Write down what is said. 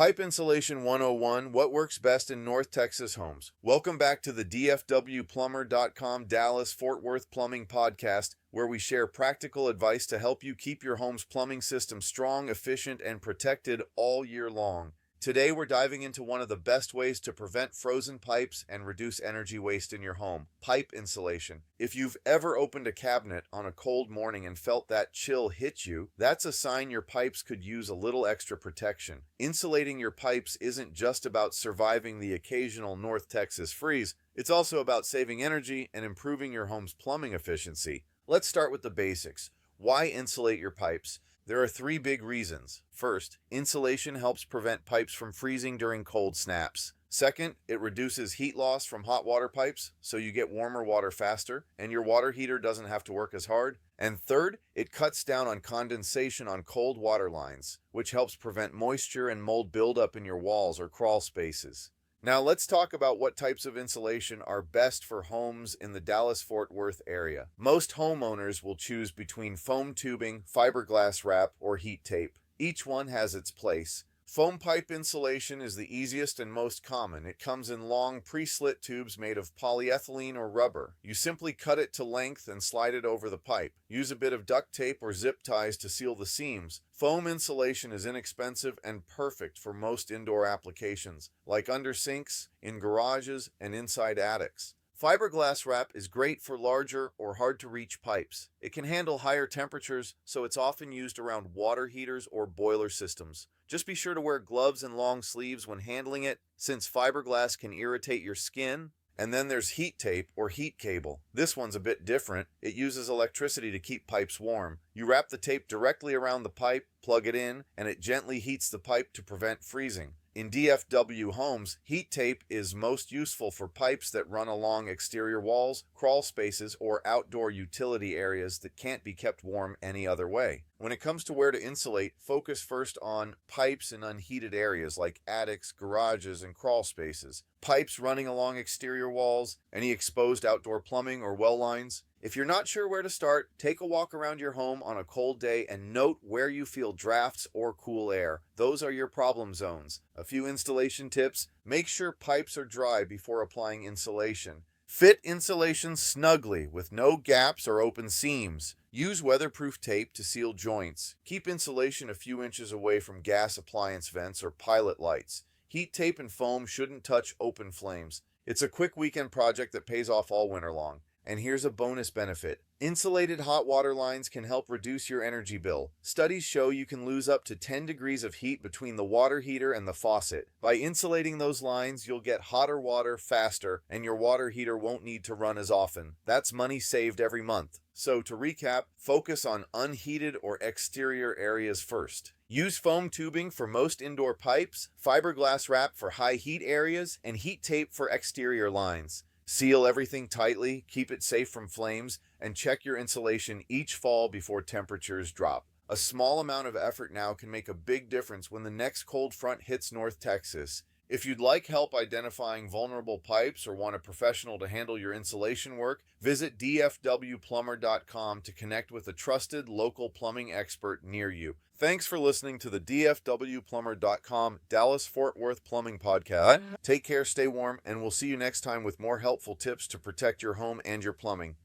Pipe Insulation 101, what works best in North Texas homes? Welcome back to the DFWPlumber.com Dallas-Fort Worth Plumbing Podcast, where we share practical advice to help you keep your home's plumbing system strong, efficient, and protected all year long. Today, we're diving into one of the best ways to prevent frozen pipes and reduce energy waste in your home, pipe insulation. If you've ever opened a cabinet on a cold morning and felt that chill hit you, that's a sign your pipes could use a little extra protection. Insulating your pipes isn't just about surviving the occasional North Texas freeze, it's also about saving energy and improving your home's plumbing efficiency. Let's start with the basics. Why insulate your pipes? There are three big reasons. First, insulation helps prevent pipes from freezing during cold snaps. Second, it reduces heat loss from hot water pipes, so you get warmer water faster, and your water heater doesn't have to work as hard. And third, it cuts down on condensation on cold water lines, which helps prevent moisture and mold buildup in your walls or crawl spaces. Now let's talk about what types of insulation are best for homes in the Dallas-Fort Worth area. Most homeowners will choose between foam tubing, fiberglass wrap, or heat tape. Each one has its place. Foam pipe insulation is the easiest and most common. It comes in long pre-slit tubes made of polyethylene or rubber. You simply cut it to length and slide it over the pipe. Use a bit of duct tape or zip ties to seal the seams. Foam insulation is inexpensive and perfect for most indoor applications, like under sinks, in garages, and inside attics. Fiberglass wrap is great for larger or hard-to-reach pipes. It can handle higher temperatures, so it's often used around water heaters or boiler systems. Just be sure to wear gloves and long sleeves when handling it, since fiberglass can irritate your skin. And then there's heat tape or heat cable. This one's a bit different. It uses electricity to keep pipes warm. You wrap the tape directly around the pipe, plug it in, and it gently heats the pipe to prevent freezing. In DFW homes, heat tape is most useful for pipes that run along exterior walls, crawl spaces, or outdoor utility areas that can't be kept warm any other way. When it comes to where to insulate, focus first on pipes in unheated areas like attics, garages, and crawl spaces. Pipes running along exterior walls, any exposed outdoor plumbing or well lines. If you're not sure where to start, take a walk around your home on a cold day and note where you feel drafts or cool air. Those are your problem zones. A few installation tips: make sure pipes are dry before applying insulation. Fit insulation snugly with no gaps or open seams. Use weatherproof tape to seal joints. Keep insulation a few inches away from gas appliance vents or pilot lights. Heat tape and foam shouldn't touch open flames. It's a quick weekend project that pays off all winter long. And here's a bonus benefit. Insulated hot water lines can help reduce your energy bill. Studies show you can lose up to 10 degrees of heat between the water heater and the faucet. By insulating those lines, you'll get hotter water faster, and your water heater won't need to run as often. That's money saved every month. So to recap, focus on unheated or exterior areas first. Use foam tubing for most indoor pipes, fiberglass wrap for high heat areas, and heat tape for exterior lines. Seal everything tightly, keep it safe from flames, and check your insulation each fall before temperatures drop. A small amount of effort now can make a big difference when the next cold front hits North Texas. If you'd like help identifying vulnerable pipes or want a professional to handle your insulation work, visit DFWPlumber.com to connect with a trusted local plumbing expert near you. Thanks for listening to the DFWPlumber.com Dallas-Fort Worth Plumbing Podcast. Take care, stay warm, and we'll see you next time with more helpful tips to protect your home and your plumbing.